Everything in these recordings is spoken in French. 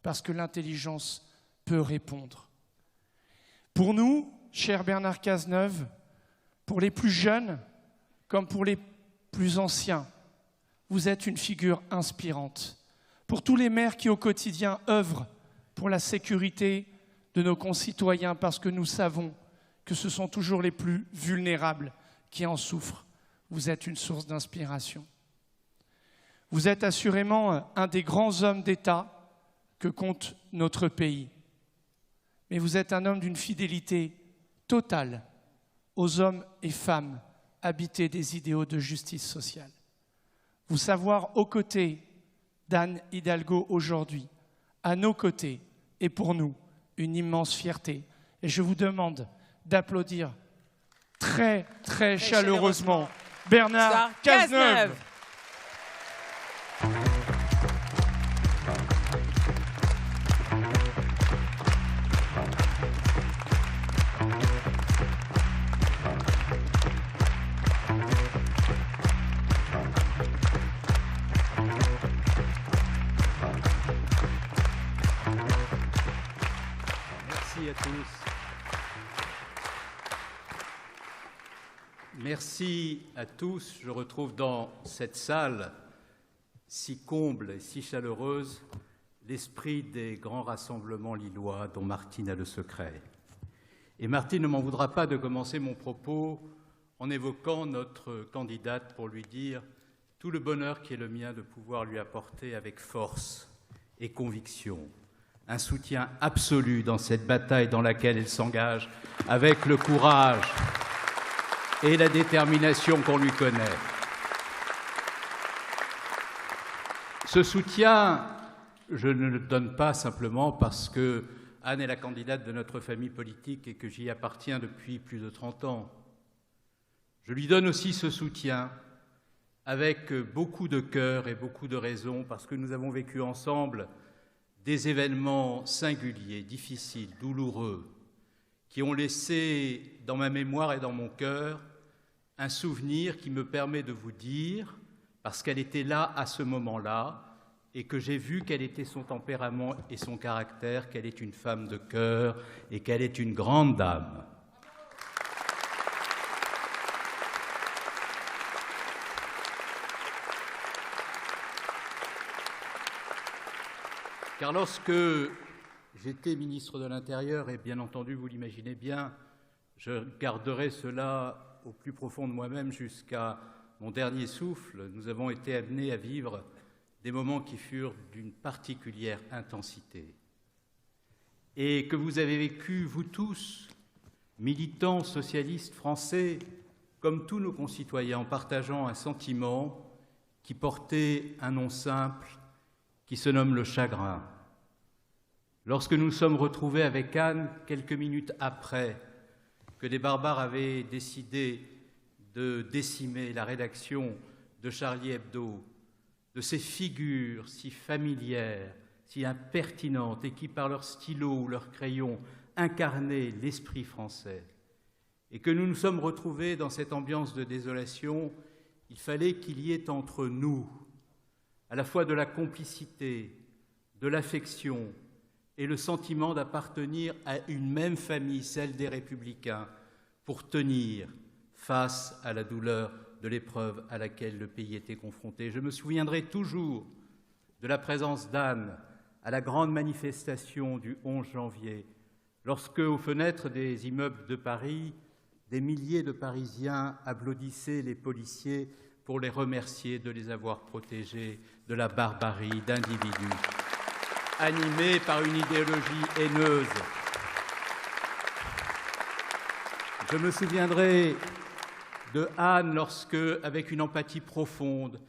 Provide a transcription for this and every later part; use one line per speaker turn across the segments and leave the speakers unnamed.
parce que l'intelligence peut répondre. Pour nous, cher Bernard Cazeneuve, pour les plus jeunes comme pour les plus anciens, vous êtes une figure inspirante. Pour tous les maires qui au quotidien œuvrent pour la sécurité de nos concitoyens, parce que nous savons que ce sont toujours les plus vulnérables qui en souffrent, vous êtes une source d'inspiration. Vous êtes assurément un des grands hommes d'État que compte notre pays. Mais vous êtes un homme d'une fidélité totale aux hommes et femmes habités des idéaux de justice sociale. Vous savoir aux côtés d'Anne Hidalgo aujourd'hui, à nos côtés, est pour nous une immense fierté. Et je vous demande d'applaudir très, très chaleureusement Bernard Cazeneuve.
Merci à tous. Merci à tous. Je retrouve dans cette salle si comble et si chaleureuse l'esprit des grands rassemblements lillois dont Martine a le secret. Et Martine ne m'en voudra pas de commencer mon propos en évoquant notre candidate pour lui dire tout le bonheur qui est le mien de pouvoir lui apporter avec force et conviction un soutien absolu dans cette bataille dans laquelle elle s'engage avec le courage et la détermination qu'on lui connaît. Ce soutien, je ne le donne pas simplement parce que Anne est la candidate de notre famille politique et que j'y appartiens depuis plus de 30 ans. Je lui donne aussi ce soutien avec beaucoup de cœur et beaucoup de raison parce que nous avons vécu ensemble des événements singuliers, difficiles, douloureux, qui ont laissé dans ma mémoire et dans mon cœur un souvenir qui me permet de vous dire, parce qu'elle était là à ce moment-là, et que j'ai vu quel était son tempérament et son caractère, qu'elle est une femme de cœur et qu'elle est une grande dame. Car lorsque j'étais ministre de l'Intérieur, et bien entendu, vous l'imaginez bien, je garderai cela au plus profond de moi-même jusqu'à mon dernier souffle, nous avons été amenés à vivre des moments qui furent d'une particulière intensité. Et que vous avez vécu, vous tous, militants socialistes français, comme tous nos concitoyens, en partageant un sentiment qui portait un nom simple, qui se nomme le chagrin. Lorsque nous nous sommes retrouvés avec Anne, quelques minutes après que des barbares avaient décidé de décimer la rédaction de Charlie Hebdo, de ces figures si familières, si impertinentes, et qui, par leur stylo ou leur crayon, incarnaient l'esprit français, et que nous nous sommes retrouvés dans cette ambiance de désolation, il fallait qu'il y ait entre nous à la fois de la complicité, de l'affection et le sentiment d'appartenir à une même famille, celle des Républicains, pour tenir face à la douleur de l'épreuve à laquelle le pays était confronté. Je me souviendrai toujours de la présence d'Anne à la grande manifestation du 11 janvier, lorsque, aux fenêtres des immeubles de Paris, des milliers de Parisiens applaudissaient les policiers pour les remercier de les avoir protégés de la barbarie d'individus animés par une idéologie haineuse. Je me souviendrai de Anne lorsque, avec une empathie profonde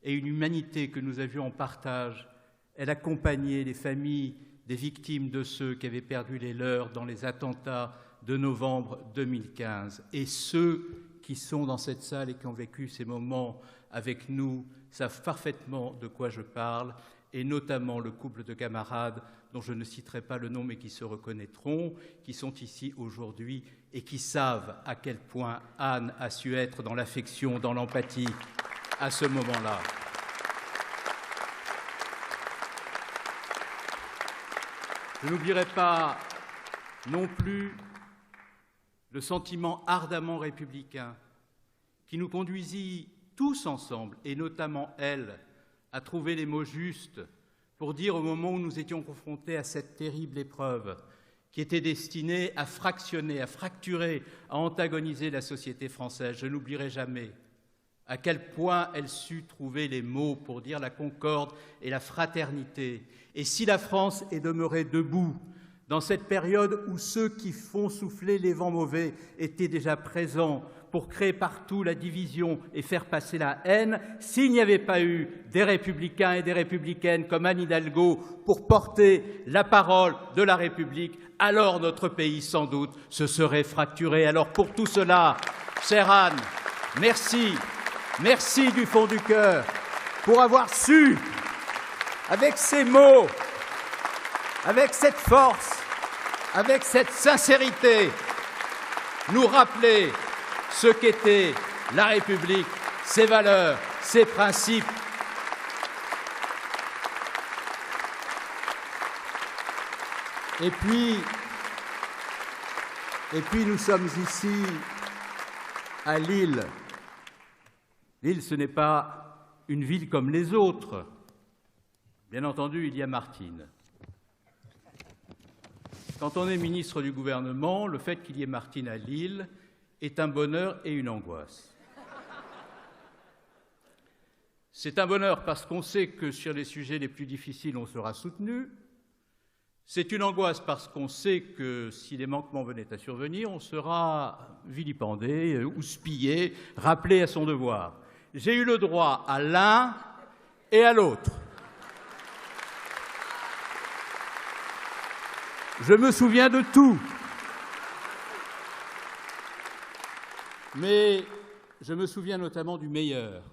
et une humanité que nous avions en partage, elle accompagnait les familles des victimes de ceux qui avaient perdu les leurs dans les attentats de novembre 2015. Et ceux qui sont dans cette salle et qui ont vécu ces moments avec nous savent parfaitement de quoi je parle, et notamment le couple de camarades dont je ne citerai pas le nom mais qui se reconnaîtront, qui sont ici aujourd'hui et qui savent à quel point Anne a su être dans l'affection, dans l'empathie à ce moment-là. Je n'oublierai pas non plus le sentiment ardemment républicain qui nous conduisit tous ensemble, et notamment elle, à trouver les mots justes pour dire au moment où nous étions confrontés à cette terrible épreuve qui était destinée à fractionner, à fracturer, à antagoniser la société française. Je n'oublierai jamais à quel point elle sut trouver les mots pour dire la concorde et la fraternité. Et si la France est demeurée debout dans cette période où ceux qui font souffler les vents mauvais étaient déjà présents pour créer partout la division et faire passer la haine, s'il n'y avait pas eu des républicains et des républicaines comme Anne Hidalgo pour porter la parole de la République, alors notre pays, sans doute, se serait fracturé. Alors pour tout cela, chère Anne, merci, merci du fond du cœur pour avoir su, avec ces mots, avec cette force, avec cette sincérité, nous rappeler ce qu'était la République, ses valeurs, ses principes. Et puis nous sommes ici à Lille. Lille, ce n'est pas une ville comme les autres. Bien entendu, il y a Martine. Quand on est ministre du gouvernement, le fait qu'il y ait Martine à Lille est un bonheur et une angoisse. C'est un bonheur parce qu'on sait que sur les sujets les plus difficiles, on sera soutenu. C'est une angoisse parce qu'on sait que si les manquements venaient à survenir, on sera vilipendé, houspillé, rappelé à son devoir. J'ai eu le droit à l'un et à l'autre. Je me souviens de tout. Mais je me souviens notamment du meilleur.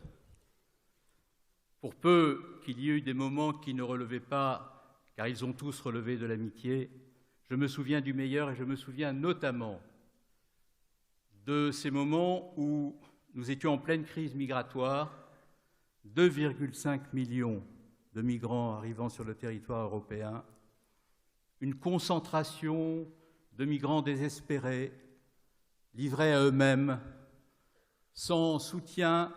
Pour peu qu'il y ait eu des moments qui ne relevaient pas, car ils ont tous relevé de l'amitié, je me souviens du meilleur et je me souviens notamment de ces moments où nous étions en pleine crise migratoire, 2,5 millions de migrants arrivant sur le territoire européen, une concentration de migrants désespérés, livrés à eux-mêmes, sans soutien,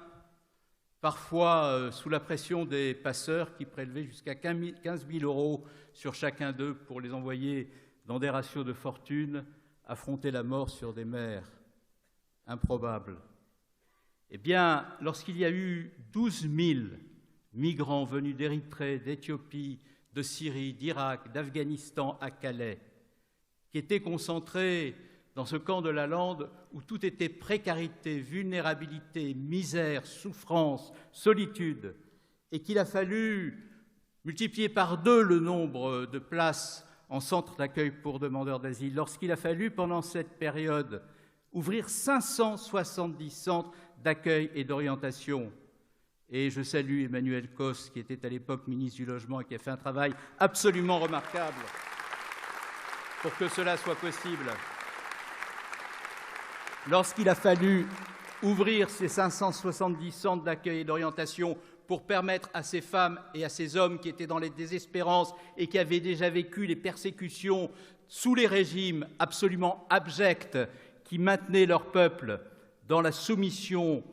parfois sous la pression des passeurs qui prélevaient jusqu'à 15 000 € sur chacun d'eux pour les envoyer dans des ratios de fortune, affronter la mort sur des mers improbables. Eh bien, lorsqu'il y a eu 12 000 migrants venus d'Érythrée, d'Éthiopie, de Syrie, d'Irak, d'Afghanistan à Calais, qui étaient concentrés dans ce camp de la Lande où tout était précarité, vulnérabilité, misère, souffrance, solitude, et qu'il a fallu multiplier par 2 le nombre de places en centre d'accueil pour demandeurs d'asile, lorsqu'il a fallu, pendant cette période, ouvrir 570 centres d'accueil et d'orientation. Et je salue Emmanuel Cos, qui était à l'époque ministre du Logement et qui a fait un travail absolument remarquable pour que cela soit possible. Lorsqu'il a fallu ouvrir ces 570 centres d'accueil et d'orientation pour permettre à ces femmes et à ces hommes qui étaient dans les désespérances et qui avaient déjà vécu les persécutions sous les régimes absolument abjects qui maintenaient leur peuple dans la soumission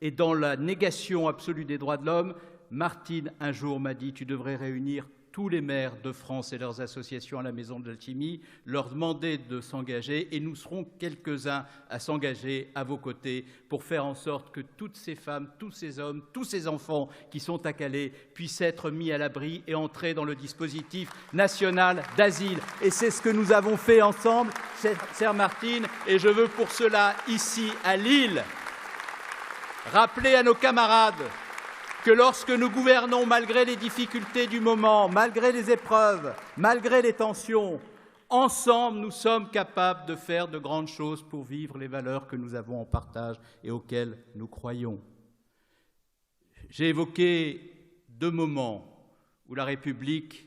et dans la négation absolue des droits de l'homme, Martine, un jour, m'a dit « Tu devrais réunir tous les maires de France et leurs associations à la Maison de l'Alchimie, leur demander de s'engager, et nous serons quelques-uns à s'engager à vos côtés pour faire en sorte que toutes ces femmes, tous ces hommes, tous ces enfants qui sont à Calais puissent être mis à l'abri et entrer dans le dispositif national d'asile. Et c'est ce que nous avons fait ensemble, chère Martine, et je veux pour cela, ici, à Lille, rappeler à nos camarades que lorsque nous gouvernons, malgré les difficultés du moment, malgré les épreuves, malgré les tensions, ensemble, nous sommes capables de faire de grandes choses pour vivre les valeurs que nous avons en partage et auxquelles nous croyons. J'ai évoqué 2 moments où la République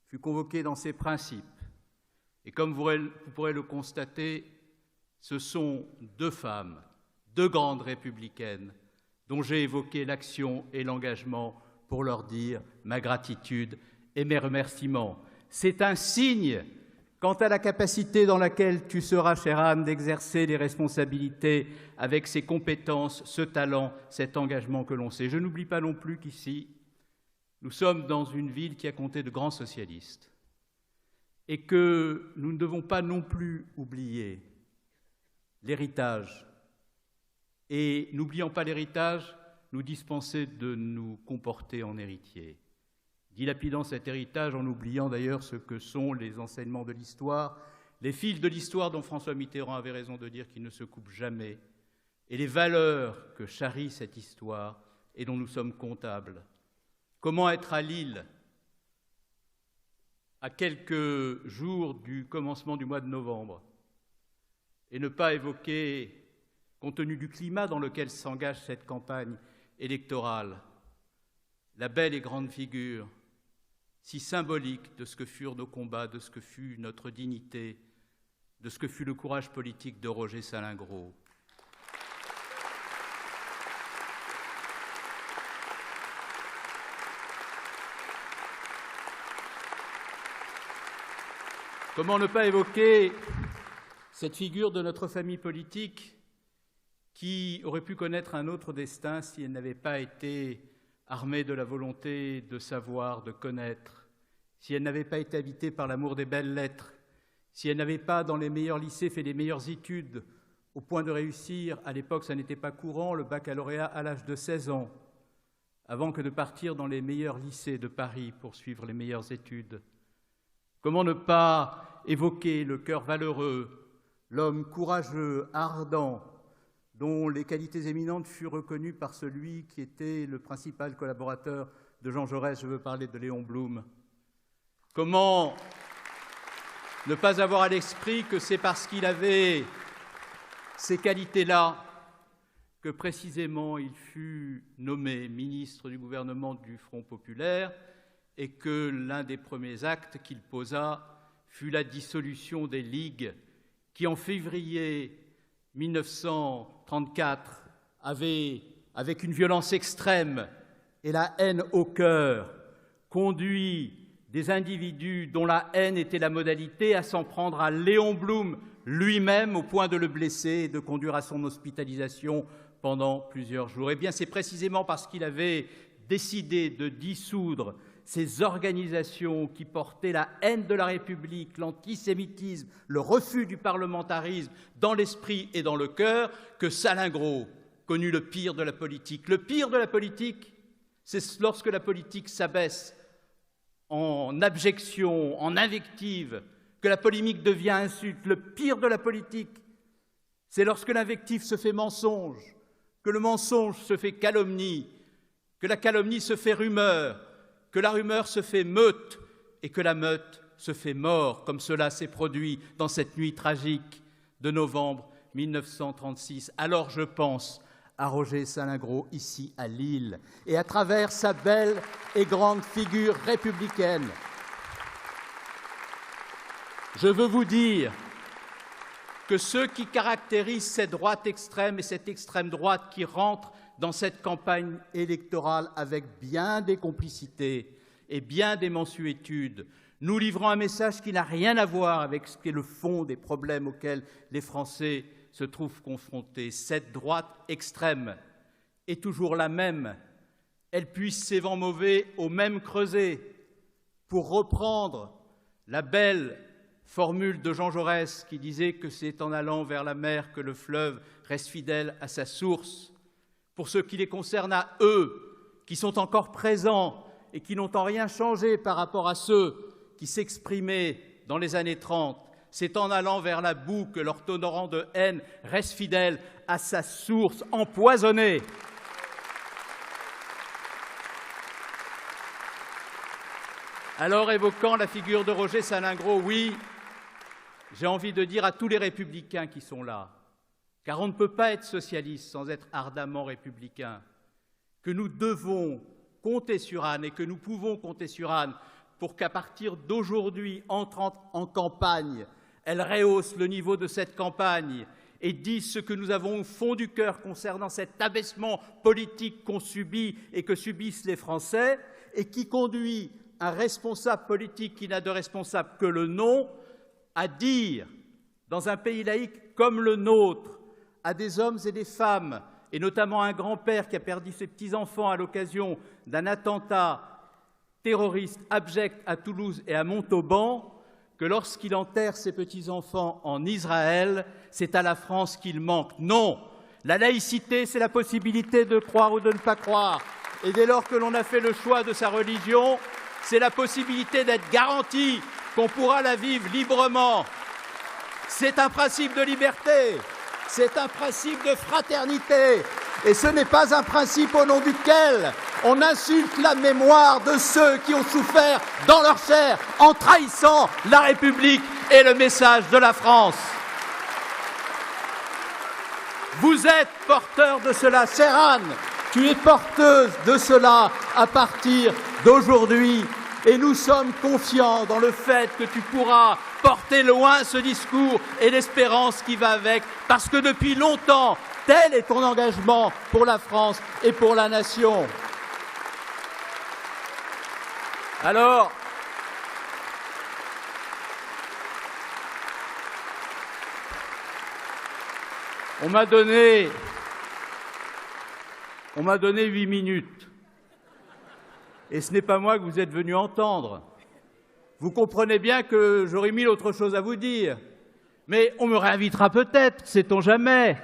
fut convoquée dans ses principes. Et comme vous pourrez le constater, ce sont 2 femmes, 2 grandes républicaines, dont j'ai évoqué l'action et l'engagement pour leur dire ma gratitude et mes remerciements. c'est un signe quant à la capacité dans laquelle tu seras, chère Anne, d'exercer les responsabilités avec ces compétences, ce talent, cet engagement que l'on sait. Je n'oublie pas non plus qu'ici, nous sommes dans une ville qui a compté de grands socialistes et que nous ne devons pas non plus oublier l'héritage. Et n'oubliant pas l'héritage, nous dispenser de nous comporter en héritiers, dilapidant cet héritage en oubliant d'ailleurs ce que sont les enseignements de l'histoire, les fils de l'histoire dont François Mitterrand avait raison de dire qu'ils ne se coupent jamais, et les valeurs que charrie cette histoire et dont nous sommes comptables. Comment être à Lille, à quelques jours du commencement du mois de novembre, et ne pas évoquer, compte tenu du climat dans lequel s'engage cette campagne électorale, la belle et grande figure si symbolique de ce que furent nos combats, de ce que fut notre dignité, de ce que fut le courage politique de Roger Salingro. Comment ne pas évoquer cette figure de notre famille politique qui aurait pu connaître un autre destin si elle n'avait pas été armée de la volonté de savoir, de connaître, si elle n'avait pas été habitée par l'amour des belles lettres, si elle n'avait pas, dans les meilleurs lycées, fait les meilleures études, au point de réussir, à l'époque ça n'était pas courant, le baccalauréat à l'âge de 16 ans, avant que de partir dans les meilleurs lycées de Paris pour suivre les meilleures études. Comment ne pas évoquer le cœur valeureux, l'homme courageux, ardent, dont les qualités éminentes furent reconnues par celui qui était le principal collaborateur de Jean Jaurès, je veux parler de Léon Blum. Comment ne pas avoir à l'esprit que c'est parce qu'il avait ces qualités-là que précisément il fut nommé ministre du gouvernement du Front populaire et que l'un des premiers actes qu'il posa fut la dissolution des ligues qui, en février 1934, avaient, avec une violence extrême et la haine au cœur, conduit des individus dont la haine était la modalité à s'en prendre à Léon Blum lui-même au point de le blesser et de conduire à son hospitalisation pendant plusieurs jours. Eh bien, c'est précisément parce qu'il avait décidé de dissoudre ces organisations qui portaient la haine de la République, l'antisémitisme, le refus du parlementarisme dans l'esprit et dans le cœur, que Salingro connut le pire de la politique. Le pire de la politique, c'est lorsque la politique s'abaisse en abjection, en invective, que la polémique devient insulte. Le pire de la politique, c'est lorsque l'invective se fait mensonge, que le mensonge se fait calomnie, que la calomnie se fait rumeur, que la rumeur se fait meute et que la meute se fait mort, comme cela s'est produit dans cette nuit tragique de novembre 1936. Alors je pense à Roger Salingro, ici à Lille, et à travers sa belle et grande figure républicaine. Je veux vous dire que ce qui caractérise cette droite extrême et cette extrême droite qui rentre dans cette campagne électorale avec bien des complicités et bien des mansuétudes, nous livrons un message qui n'a rien à voir avec ce qu'est le fond des problèmes auxquels les Français se trouvent confrontés. Cette droite extrême est toujours la même. Elle puise ses vents mauvais au même creuset. Pour reprendre la belle formule de Jean Jaurès qui disait que c'est en allant vers la mer que le fleuve reste fidèle à sa source, pour ce qui les concerne à eux, qui sont encore présents et qui n'ont en rien changé par rapport à ceux qui s'exprimaient dans les années 30, c'est en allant vers la boue que leur torrent de haine reste fidèle à sa source empoisonnée. Alors, évoquant la figure de Roger Salingro, oui, j'ai envie de dire à tous les républicains qui sont là, car on ne peut pas être socialiste sans être ardemment républicain, que nous devons compter sur Anne et que nous pouvons compter sur Anne pour qu'à partir d'aujourd'hui, entrant en campagne, elle rehausse le niveau de cette campagne et dise ce que nous avons au fond du cœur concernant cet abaissement politique qu'on subit et que subissent les Français et qui conduit un responsable politique qui n'a de responsable que le nom à dire, dans un pays laïque comme le nôtre, à des hommes et des femmes, et notamment un grand-père qui a perdu ses petits-enfants à l'occasion d'un attentat terroriste abject à Toulouse et à Montauban, que lorsqu'il enterre ses petits-enfants en Israël, c'est à la France qu'il manque. Non, la laïcité, c'est la possibilité de croire ou de ne pas croire. Et dès lors que l'on a fait le choix de sa religion, c'est la possibilité d'être garanti qu'on pourra la vivre librement. C'est un principe de liberté, c'est un principe de fraternité. Et ce n'est pas un principe au nom duquel on insulte la mémoire de ceux qui ont souffert dans leur chair en trahissant la République et le message de la France. Vous êtes porteur de cela, chère Anne, tu es porteuse de cela à partir d'aujourd'hui. Et nous sommes confiants dans le fait que tu pourras porter loin ce discours et l'espérance qui va avec, parce que depuis longtemps, tel est ton engagement pour la France et pour la nation. Alors, on m'a donné 8 minutes. Et ce n'est pas moi que vous êtes venu entendre. Vous comprenez bien que j'aurais mille autres choses à vous dire. Mais on me réinvitera peut-être, sait-on jamais.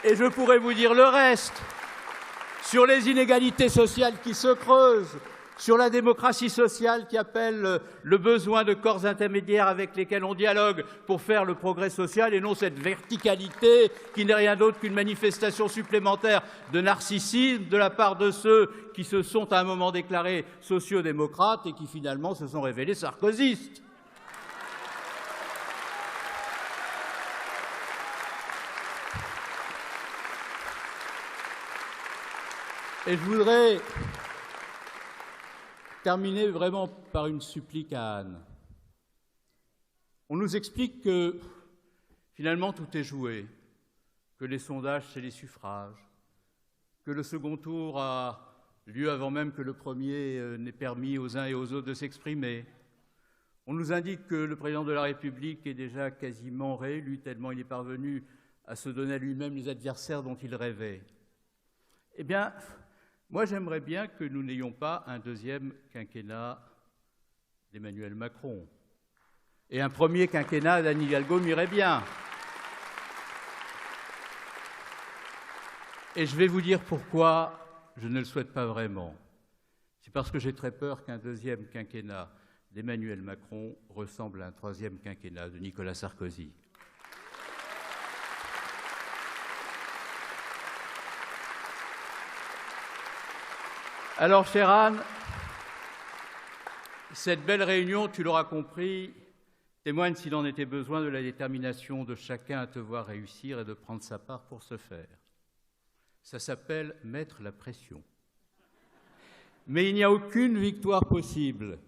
Et je pourrais vous dire le reste. Sur les inégalités sociales qui se creusent, sur la démocratie sociale qui appelle le besoin de corps intermédiaires avec lesquels on dialogue pour faire le progrès social et non cette verticalité qui n'est rien d'autre qu'une manifestation supplémentaire de narcissisme de la part de ceux qui se sont à un moment déclarés sociodémocrates et qui finalement se sont révélés sarkozystes. Et je voudrais terminer vraiment par une supplique à Anne. On nous explique que finalement tout est joué, que les sondages c'est les suffrages, que le second tour a lieu avant même que le premier n'ait permis aux uns et aux autres de s'exprimer. On nous indique que le président de la République est déjà quasiment réélu, tellement il est parvenu à se donner à lui-même les adversaires dont il rêvait. Eh bien, moi, j'aimerais bien que nous n'ayons pas un deuxième quinquennat d'Emmanuel Macron. Et un premier quinquennat d'Anne Hidalgo m'irait bien. Et je vais vous dire pourquoi je ne le souhaite pas vraiment. C'est parce que j'ai très peur qu'un deuxième quinquennat d'Emmanuel Macron ressemble à un troisième quinquennat de Nicolas Sarkozy. Alors, chère Anne, cette belle réunion, tu l'auras compris, témoigne, s'il en était besoin, de la détermination de chacun à te voir réussir et de prendre sa part pour ce faire. Ça s'appelle mettre la pression. Mais il n'y a aucune victoire possible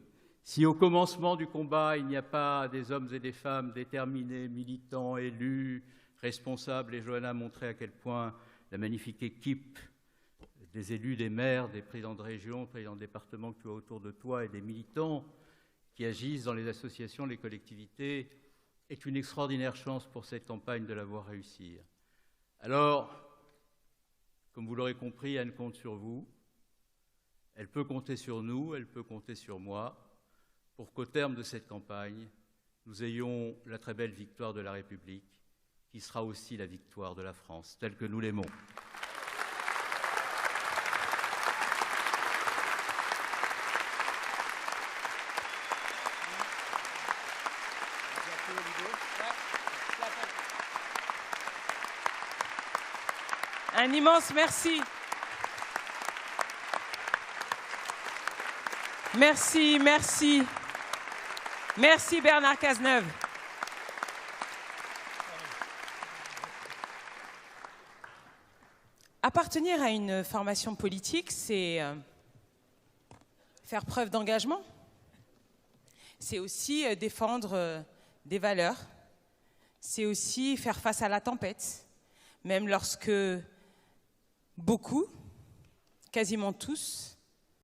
si au commencement du combat, il n'y a pas des hommes et des femmes déterminés, militants, élus, responsables. Et Johanna a montré à quel point la magnifique équipe des élus, des maires, des présidents de région, présidents de département que tu as autour de toi et des militants qui agissent dans les associations, les collectivités, est une extraordinaire chance pour cette campagne de la voir réussir. Alors, comme vous l'aurez compris, Anne compte sur vous. Elle peut compter sur nous, elle peut compter sur moi, pour qu'au terme de cette campagne, nous ayons la très belle victoire de la République, qui sera aussi la victoire de la France, telle que nous l'aimons.
Un immense merci. Merci, merci. Merci Bernard Cazeneuve. Appartenir à une formation politique, c'est faire preuve d'engagement. C'est aussi défendre des valeurs. C'est aussi faire face à la tempête, même lorsque beaucoup, quasiment tous,